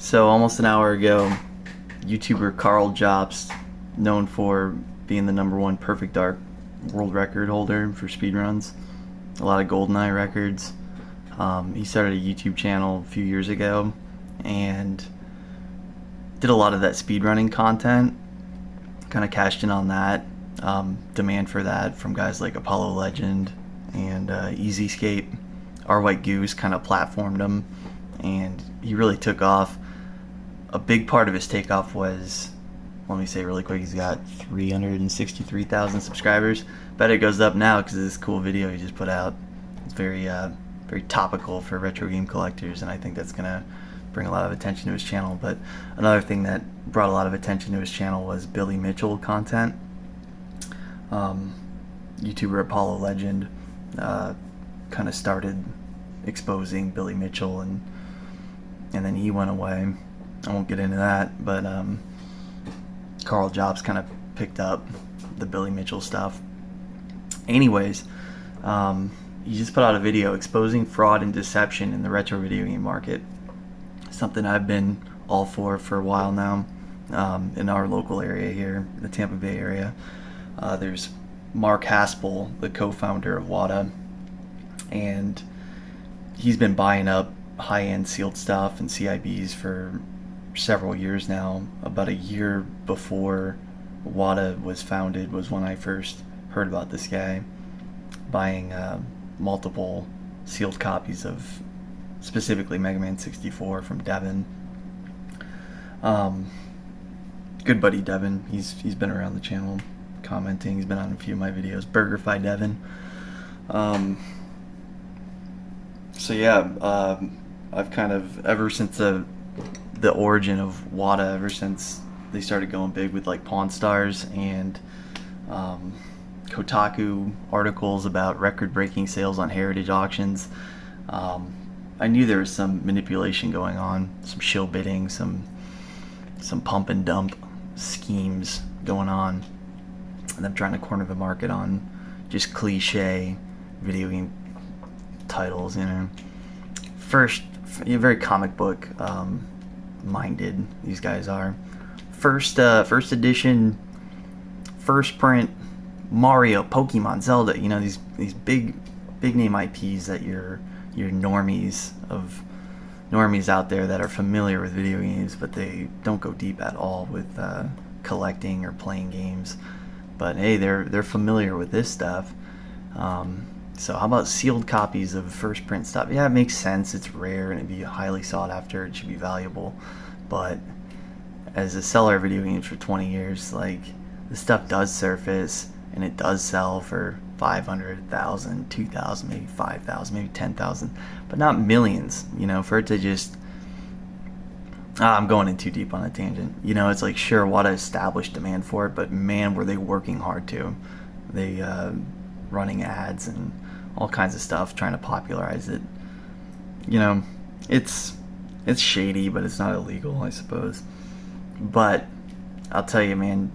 So almost an hour ago, YouTuber Karl Jobst, known for being the #1 perfect dark world record holder for speedruns, a lot of GoldenEye records. He started a YouTube channel a few years ago and did a lot of that speedrunning content, kind of cashed in on that. Demand for that from guys like Apollo Legend and Easy Skate. Our White Goose kind of platformed him, and he really took off. A big part of his takeoff was, let me say really quick, he's got 363,000 subscribers. Bet it goes up now because of this cool video he just put out. It's very topical for retro game collectors, and I think that's gonna bring a lot of attention to his channel. But another thing that brought a lot of attention to his channel was Billy Mitchell content. YouTuber Apollo Legend kind of started exposing Billy Mitchell, and then he went away. I won't get into that, but Karl Jobst kind of picked up the Billy Mitchell stuff. Anyways, he just put out a video exposing fraud and deception in the retro video game market. Something I've been all for a while now. In our local area here, the Tampa Bay area, there's Mark Haspel, the co-founder of WATA, and he's been buying up high-end sealed stuff and CIBs for several years now. About a year before WATA was founded was when I first heard about this guy buying multiple sealed copies of specifically Mega Man 64 from Devin. Good buddy Devin, he's been around the channel commenting, he's been on a few of my videos. BurgerFi Devin. So yeah, I've kind of, ever since the origin of WATA, ever since they started going big with like Pawn Stars and Kotaku articles about record-breaking sales on heritage auctions, I knew there was some manipulation going on, some shill bidding, some pump and dump schemes going on, and them trying to corner the market on just cliche video game titles, you know. First, very comic book minded these guys are. First edition, first print Mario, Pokemon, Zelda, you know, these big name IPs that your normies out there that are familiar with video games, but they don't go deep at all with collecting or playing games. But hey, they're familiar with this stuff. So how about sealed copies of first print stuff? Yeah, it makes sense. It's rare and it'd be highly sought after. It should be valuable. But as a seller of video games for 20 years, like, this stuff does surface and it does sell for 500,000, 2,000, maybe 5,000, maybe 10,000, but not millions. You know, for it to just, I'm going in too deep on a tangent. You know, it's like, sure, WATA established demand for it, but man, were they working hard to. They running ads and all kinds of stuff trying to popularize it. You know, it's shady, but it's not illegal, I suppose. But I'll tell you, man,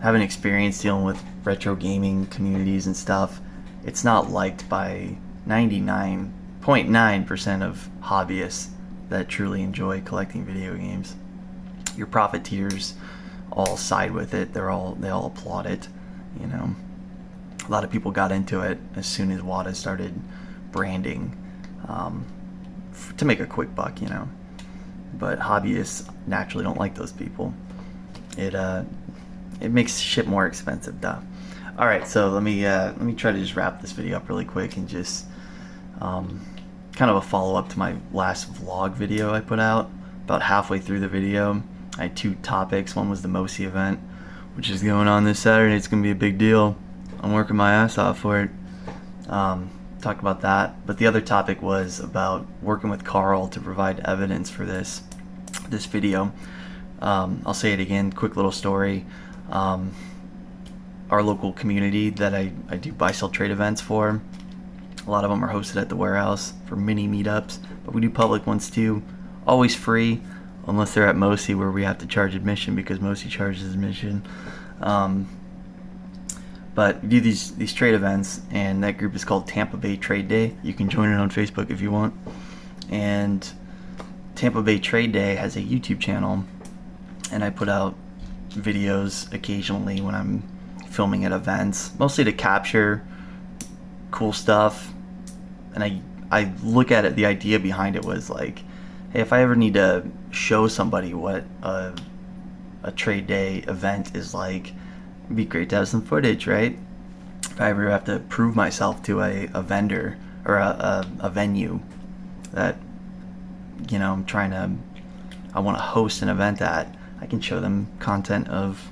having experience dealing with retro gaming communities and stuff, it's not liked by 99.9% of hobbyists that truly enjoy collecting video games. Your profiteers all side with it. They all applaud it, you know. A lot of people got into it as soon as WATA started branding, to make a quick buck, you know. But hobbyists naturally don't like those people. It makes shit more expensive, duh. All right, so let me try to just wrap this video up really quick and just kind of a follow-up to my last vlog video I put out. About halfway through the video, I had two topics. One was the MOSI event, which is going on this Saturday. It's gonna be a big deal. I'm working my ass off for it. Talked about that, but the other topic was about working with Karl to provide evidence for this video. I'll say it again, quick little story. Our local community that I do buy-sell trade events for, a lot of them are hosted at the warehouse for mini meetups, but we do public ones too, always free, unless they're at MOSI, where we have to charge admission because MOSI charges admission. But we do these trade events, and that group is called Tampa Bay Trade Day. You can join it on Facebook if you want. And Tampa Bay Trade Day has a YouTube channel, and I put out videos occasionally when I'm filming at events, mostly to capture cool stuff. And I look at it, the idea behind it was like, hey, if I ever need to show somebody what a trade day event is like, it'd be great to have some footage, right? If I ever have to prove myself to a vendor or a venue that, you know, I want to host an event at, I can show them content of,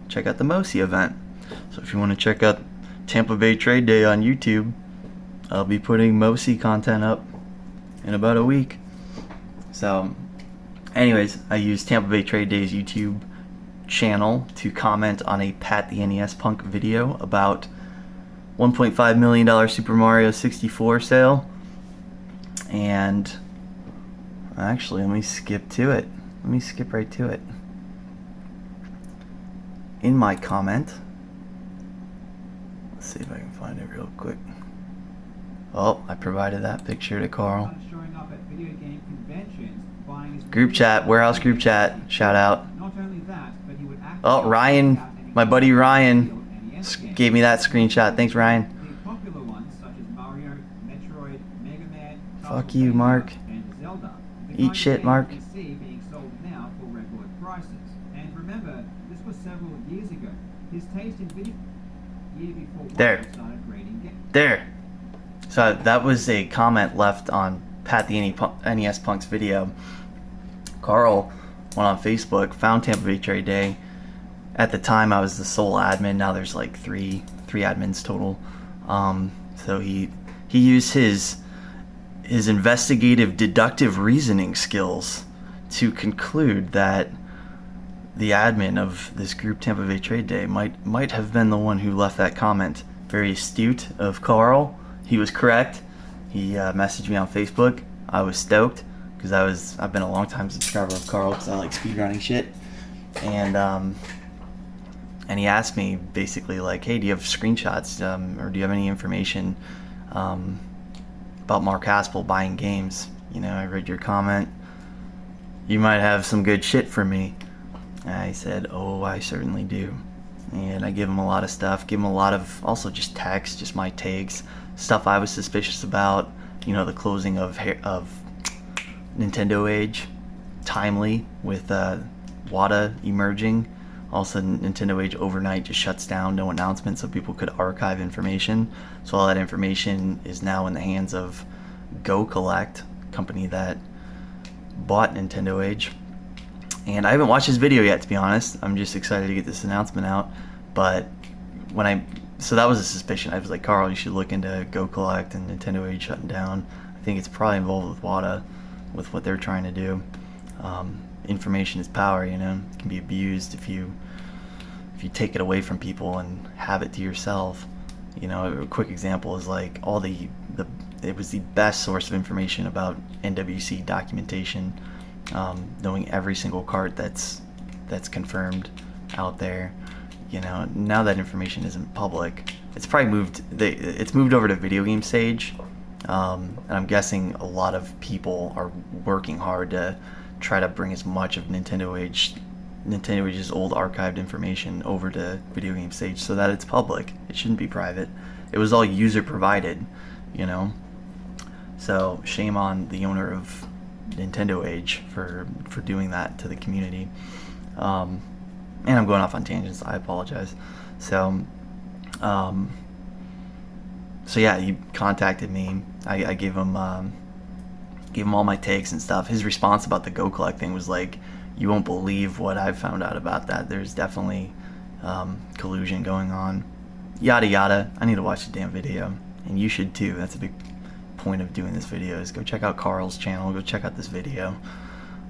check out the MOSI event. So if you want to check out Tampa Bay Trade Day on YouTube, I'll be putting MOSI content up in about a week. So anyways, I used Tampa Bay Trade Day's YouTube channel to comment on a Pat the NES Punk video about $1.5 million Super Mario 64 sale. And actually, let me skip to it. Let me skip right to it. In my comment, let's see if I can find it real quick. Oh, I provided that picture to Carl. Group chat, warehouse group chat, shout out. Oh, Ryan, my buddy Ryan, gave me that screenshot. Thanks, Ryan. Fuck you, Mark. Eat shit, Mark. There. So that was a comment left on Pat the NES Punk's video. Carl went on Facebook, found Tampa Bay Trade Day. At the time, I was the sole admin. Now there's like three admins total. So he used his investigative, deductive reasoning skills to conclude that the admin of this group, Tampa Bay Trade Day, might have been the one who left that comment. Very astute of Carl. He was correct. He messaged me on Facebook. I was stoked because I've been a long time subscriber of Carl because I like speedrunning shit. And he asked me basically like, hey, do you have screenshots or do you have any information about Mark Haspel buying games? You know, I read your comment. You might have some good shit for me. And I said, oh, I certainly do. And I give him a lot of stuff. Give him a lot of also just text, just my takes, stuff I was suspicious about. You know, the closing of Nintendo Age, timely with WATA emerging. Also, Nintendo Age overnight just shuts down, no announcement, so people could archive information. So all that information is now in the hands of Go Collect, company that bought Nintendo Age. And I haven't watched this video yet, to be honest. I'm just excited to get this announcement out. But so that was a suspicion. I was like, Carl, you should look into Go Collect and Nintendo Age shutting down. I think it's probably involved with WATA, with what they're trying to do. Information is power, you know. It can be abused if you take it away from people and have it to yourself. You know, a quick example is like it was the best source of information about NWC documentation, knowing every single cart that's confirmed out there. You know, now that information isn't public, it's probably it's moved over to video game stage, and I'm guessing a lot of people are working hard to try to bring as much of Nintendo Age's old archived information over to video game stage so that it's public. It shouldn't be private. It was all user provided, you know. So shame on the owner of Nintendo Age for doing that to the community. And I'm going off on tangents. I apologize. So yeah, he contacted me. I gave him all my takes and stuff. His response about the Go Collect thing was like, you won't believe what I've found out about that. There's definitely collusion going on. Yada yada. I need to watch the damn video. And you should too. That's a big point of doing this video, is go check out Carl's channel. Go check out this video.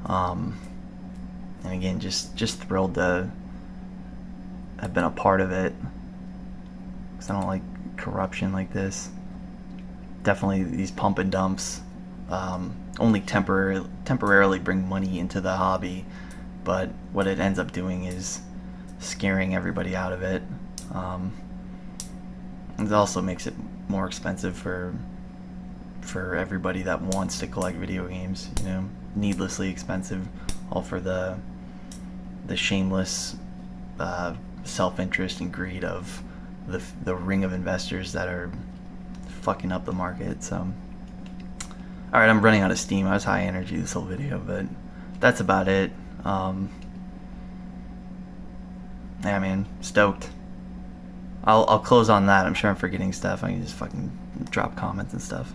And again, just thrilled to have been a part of it. Because I don't like corruption like this. Definitely these pump and dumps only temporarily bring money into the hobby, but what it ends up doing is scaring everybody out of it. It also makes it more expensive for for everybody that wants to collect video games, you know, needlessly expensive, all for the shameless self-interest and greed of the ring of investors that are fucking up the market. So, all right, I'm running out of steam. I was high energy this whole video, but that's about it. Yeah, man, stoked. I'll close on that. I'm sure I'm forgetting stuff. I can just fucking drop comments and stuff.